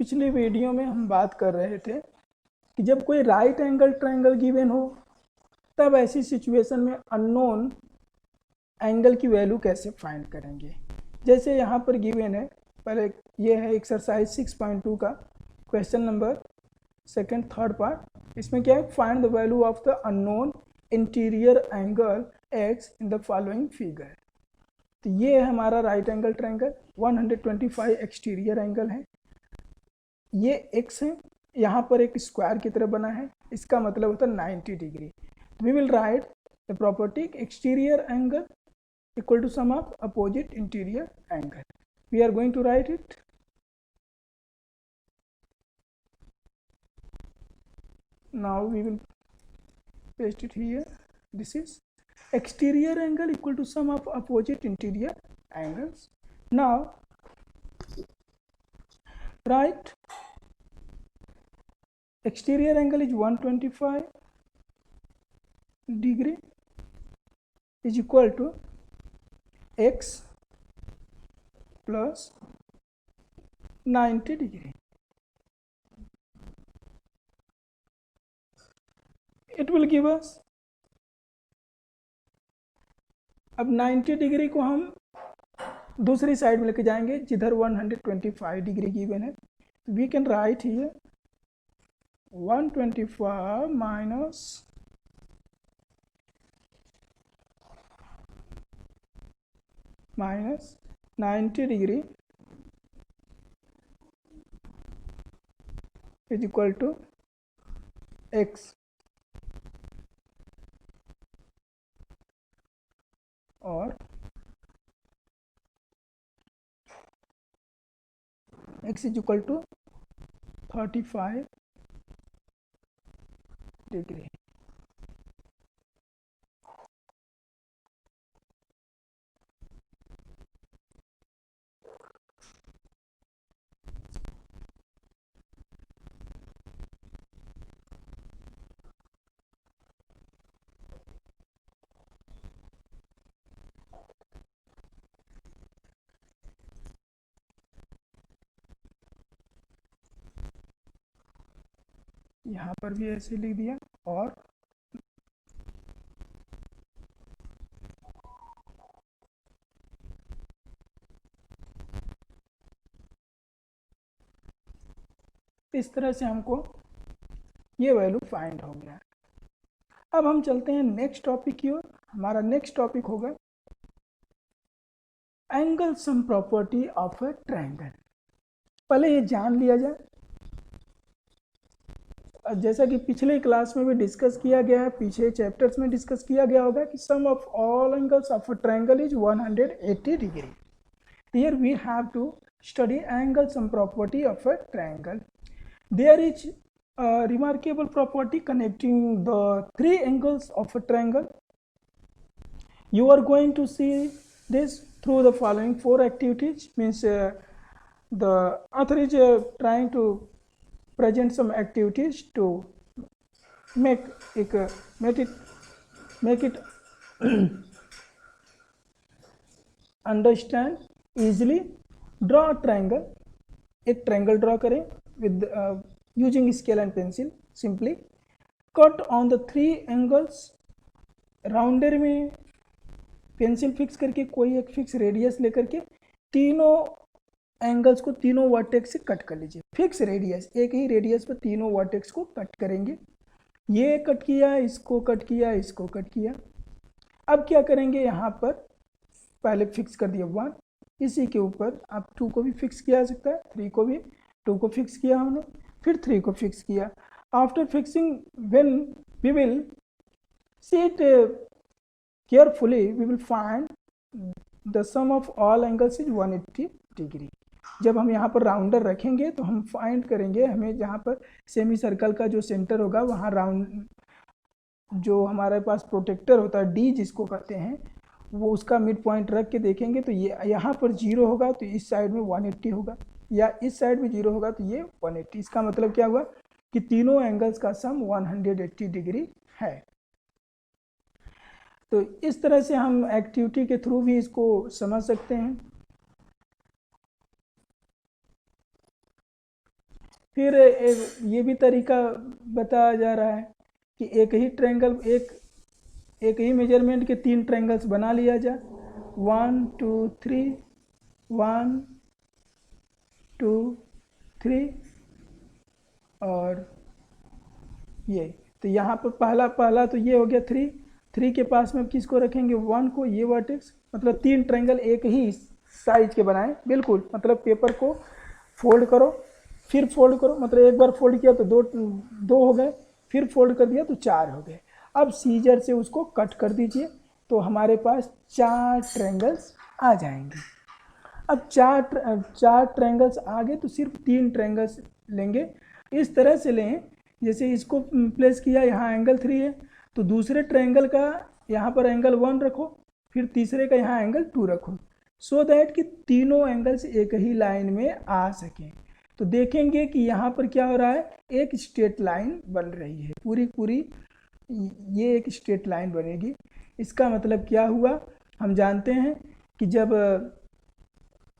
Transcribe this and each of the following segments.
पिछले वीडियो में हम बात कर रहे थे कि जब कोई राइट एंगल ट्रायंगल गिवन हो तब ऐसी सिचुएशन में अननोन एंगल की वैल्यू कैसे फाइंड करेंगे। जैसे यहाँ पर गिवन है, पहले ये है एक्सरसाइज 6.2 का question number second third part. इसमें क्या है, find the value of the unknown interior angle x in the following figure. तो ये है हमारा right angle triangle, 125 exterior angle है, ये एक्स है, यहाँ पर एक स्क्वायर की तरह बना है, इसका मतलब होता है 90 degree. We will write the property exterior angle equal to sum of opposite interior angle. We are going to write it. Now we will paste it here. This is exterior angle equal to sum of opposite interior angles. Now write exterior angle is 125 degree is equal to x plus 90 degree. It will give us, अब 90 degree को हम दूसरी side में लेके जाएंगे जिधर 125 degree given है। We can write here 125 minus 90 degree is equal to x, और x is equal to 35 degree. यहाँ पर भी ऐसे लिख दिया, और इस तरह से हमको ये वैल्यू फाइंड हो गया। अब हम चलते हैं नेक्स्ट टॉपिक की ओर। हमारा नेक्स्ट टॉपिक होगा angle sum property of a triangle. पहले ये जान लिया जाए, जैसा कि पिछले क्लास में भी डिस्कस किया गया है, पीछे चैप्टर्स में डिस्कस किया गया होगा कि sum of all angles of a triangle is 180 degree. Here we have to study angle sum property of a triangle. There is a remarkable property connecting the three angles of a triangle. You are going to see this through the following four activities. Means the author is trying to present some activities to make it understand easily. Draw triangle, एक triangle draw करें with using scale and pencil. Simply cut on the three angles. Rounder में pencil fix करके कोई एक fix radius लेकर के तीनों angles को तीनों वर्टेक्स से कट कर लीजिए। फिक्स रेडियस, एक ही रेडियस पर तीनों वर्टेक्स को कट करेंगे। ये कट किया, इसको कट किया, इसको कट किया। अब क्या करेंगे, यहाँ पर पहले फिक्स कर दिया 1, इसी के ऊपर आप 2 को भी फिक्स किया जा सकता है, 3 को भी। 2 को फिक्स किया हमने, फिर 3 को फिक्स किया। After fixing when we will see it carefully, we will find the sum of all angles is 180 degree. जब हम यहाँ पर राउंडर रखेंगे तो हम फाइंड करेंगे, हमें जहाँ पर सेमी सर्कल का जो सेंटर होगा वहाँ राउंड जो हमारे पास प्रोटेक्टर होता है डी जिसको कहते हैं, वो उसका मिड पॉइंट रख के देखेंगे तो ये यहाँ पर 0 होगा तो इस साइड में 180 होगा, या इस साइड में 0 होगा तो ये 180। इसका मतलब क्या हुआ कि तीनों एंगल्स का सम 180 डिग्री है। तो इस तरह से हम एक्टिविटी के थ्रू भी इसको समझ सकते हैं। फिर ये भी तरीका बताया जा रहा है कि एक ही ट्रायंगल एक ही मेजरमेंट के 3 ट्रायंगल्स बना लिया जाए, 1 2 3, 1 2 3 और ये। तो यहाँ पर पहला पहला तो ये हो गया 3, 3 के पास में किसको रखेंगे, 1 को, ये वर्टेक्स, मतलब 3 ट्रायंगल एक ही साइज के बनाएं बिल्कुल। मतलब पेपर को फोल्ड करो, फिर फोल्ड करो, मतलब एक बार फोल्ड किया तो दो हो गए, फिर फोल्ड कर दिया तो 4 हो गए। अब सीजर से उसको कट कर दीजिए तो हमारे पास 4 ट्रायंगल्स आ जाएंगे। अब चार ट्रायंगल्स आ गए तो सिर्फ 3 ट्रायंगल्स लेंगे। इस तरह से लें जैसे इसको प्लेस किया, यहाँ एंगल 3 है तो दूसरे ट्रायंगल का यहाँ पर एंगल 1 रखो, फिर तीसरे का यहाँ एंगल 2 रखो, सो दैट कि तीनों एंगल्स एक ही लाइन में आ सकें। तो देखेंगे कि यहाँ पर क्या हो रहा है, एक स्ट्रेट लाइन बन रही है, पूरी पूरी ये एक स्ट्रेट लाइन बनेगी। इसका मतलब क्या हुआ, हम जानते हैं कि जब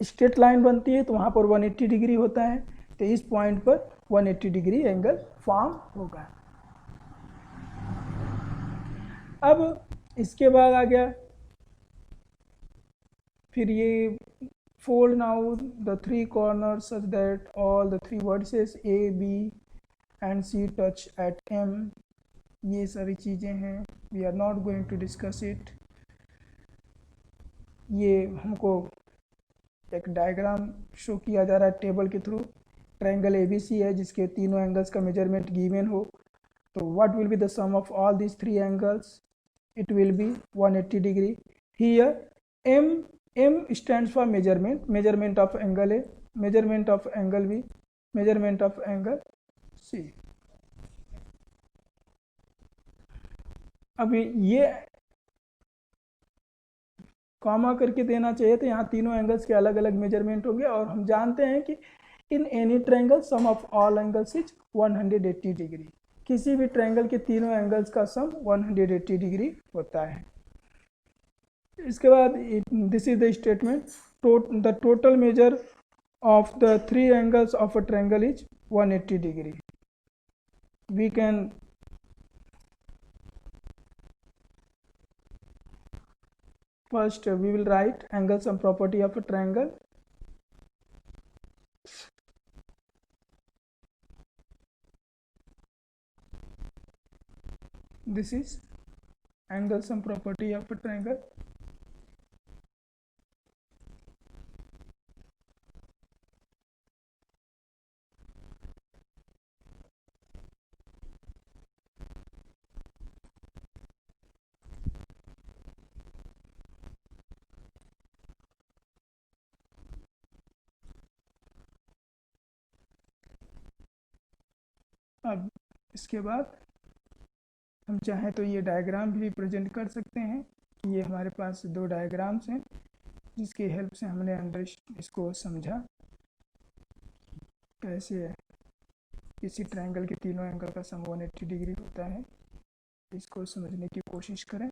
स्ट्रेट लाइन बनती है तो वहाँ पर 180 डिग्री होता है, तो इस पॉइंट पर 180 डिग्री एंगल फॉर्म होगा। अब इसके बाद आ गया फिर ये fold now the 3 corners such that all the 3 vertices A, B and C touch at M। ये सारी चीज़ें हैं, we are not going to discuss it। ये हमको एक डायग्राम शो किया जा रहा है टेबल के थ्रू। ट्रायंगल ABC है जिसके तीनों एंगल्स का मेजरमेंट गिवन हो, तो what will be the sum of all these 3 angles, it will be 180 degree। Here M stands for measurement of angle A, measurement of angle B, measurement of angle C। अभी ये comma करके देना चाहिए, तो यहाँ तीनों एंगल्स के अलग अलग मेजरमेंट होंगे और हम जानते हैं कि in any triangle sum of all angles is 180 degree. किसी भी ट्रायंगल के तीनों एंगल्स का सम 180 डिग्री होता है। इसके बाद this is the statement, the total measure of the 3 angles of a triangle is 180 degree। We can first we will write angle sum property of a triangle। This is angle sum property of a triangle। अब इसके बाद हम चाहें तो ये diagram भी present कर सकते हैं। ये हमारे पास 2 डायग्राम्स हैं जिसकी हेल्प से हमने इसको समझा कैसे किसी ट्रायंगल के तीनों एंगल का सम 180 डिग्री होता है। इसको समझने की कोशिश करें।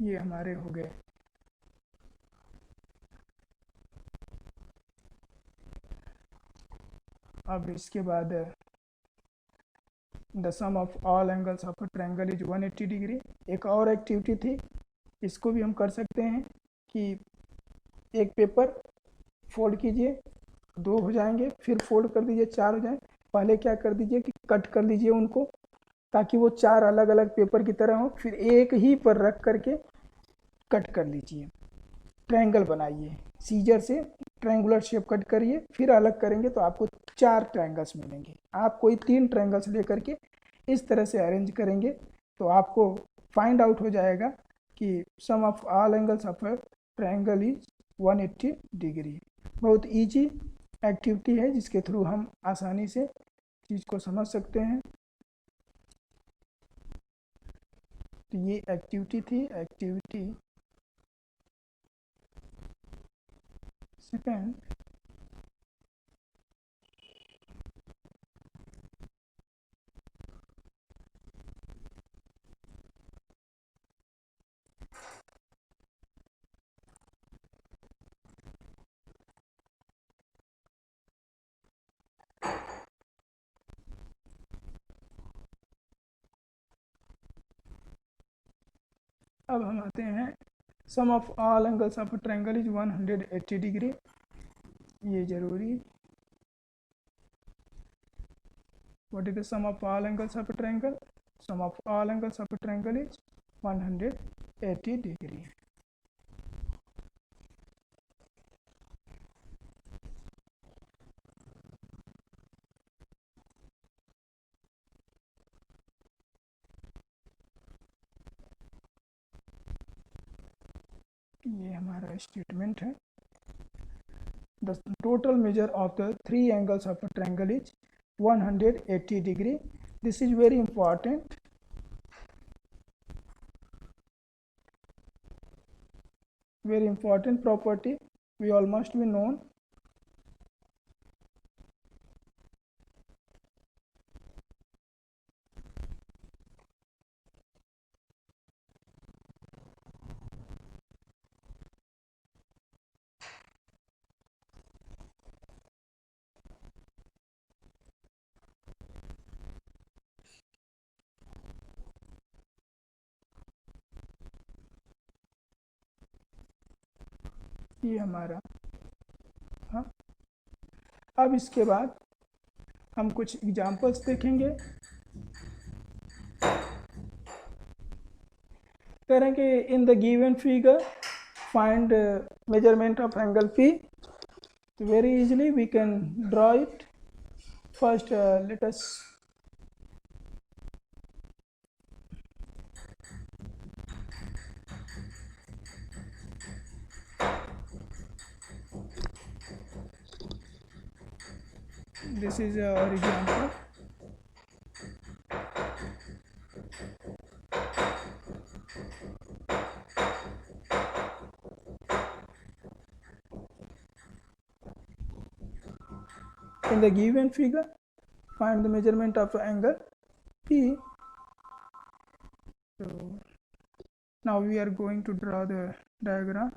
ये हमारे हो गए। अब इसके बाद the sum of all angles of a triangle is 180 degree. एक और एक्टिविटी थी, इसको भी हम कर सकते हैं कि एक पेपर फोल्ड कीजिए, 2 हो जाएंगे, फिर फोल्ड कर दीजिए, 4 हो जाए। पहले क्या कर दीजिए कि कट कर लीजिए उनको ताकि वो 4 अलग अलग पेपर की तरह हो, फिर एक ही पर रख करके कट कर लीजिए, ट्रायंगल बनाइए, सीजर से ट्रायंगुलर शेप कट करिए, फिर अलग करेंगे तो आपको 4 ट्रायंगल्स मिलेंगे। आप कोई 3 ट्रायंगल्स लेकर के इस तरह से अरेंज करेंगे तो आपको फाइंड आउट हो जाएगा कि sum of all angles of a triangle is 180 degree. बहुत इजी एक्टिविटी है जिसके थ्रू हम आसानी से चीज़ को समझ सकते हैं। तो ये एक्टिविटी थी, एक्टिविटी सेकेंड अब हम आते हैं sum of all angles of triangle is 180 degree. ये जरूरी, what is the sum of all angles of triangle? Sum of all angles of triangle is 180 degree. ये हमारा स्टेटमेंट है। The total measure of the three angles of a triangle is 180 degree. This is very important. Very important property. We all must be known. ये हमारा, हाँ। अब इसके बाद हम कुछ एग्जांपल्स देखेंगे। करेंगे in the given figure find measurement of angle P. Very easily we can draw it. First let us this is our example. In the given figure, find the measurement of angle P. So now we are going to draw the diagram.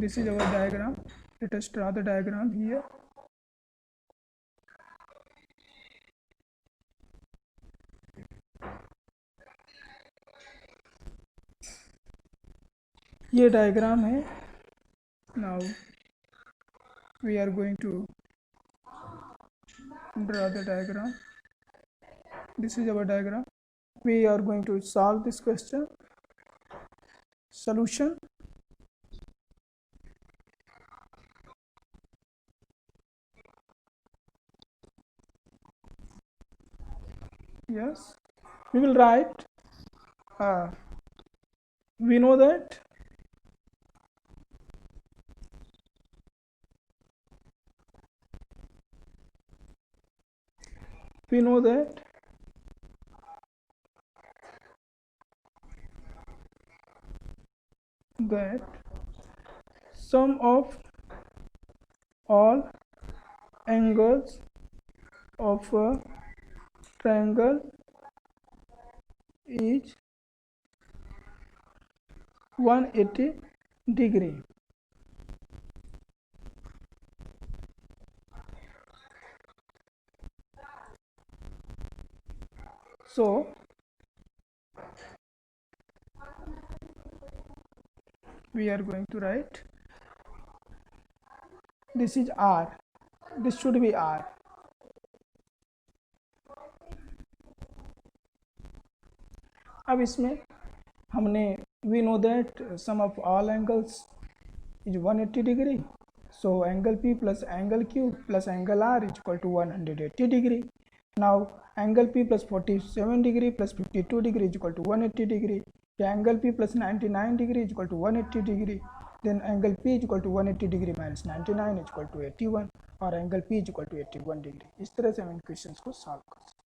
This is our diagram. Let us draw the diagram here. ये diagram है। Now we are going to draw the diagram. This is our diagram. We are going to solve this question. Solution. Yes, we will write. We know that that sum of all angles of a triangle is 180 degree. So we are going to write this is R. This should be R. अब इसमें हमने we know that sum of all angles is 180 degree. So angle P plus angle Q plus angle R is equal to 180 degree. Now angle P plus 47 degree plus 52 degree is equal to 180 degree. Angle P plus 99 degree is equal to 180 degree. Then angle P is equal to 180 degree minus 99 is equal to 81 और angle P is equal to 81 degree. इस तरह से हम इन questions को solve कर सकते हैं।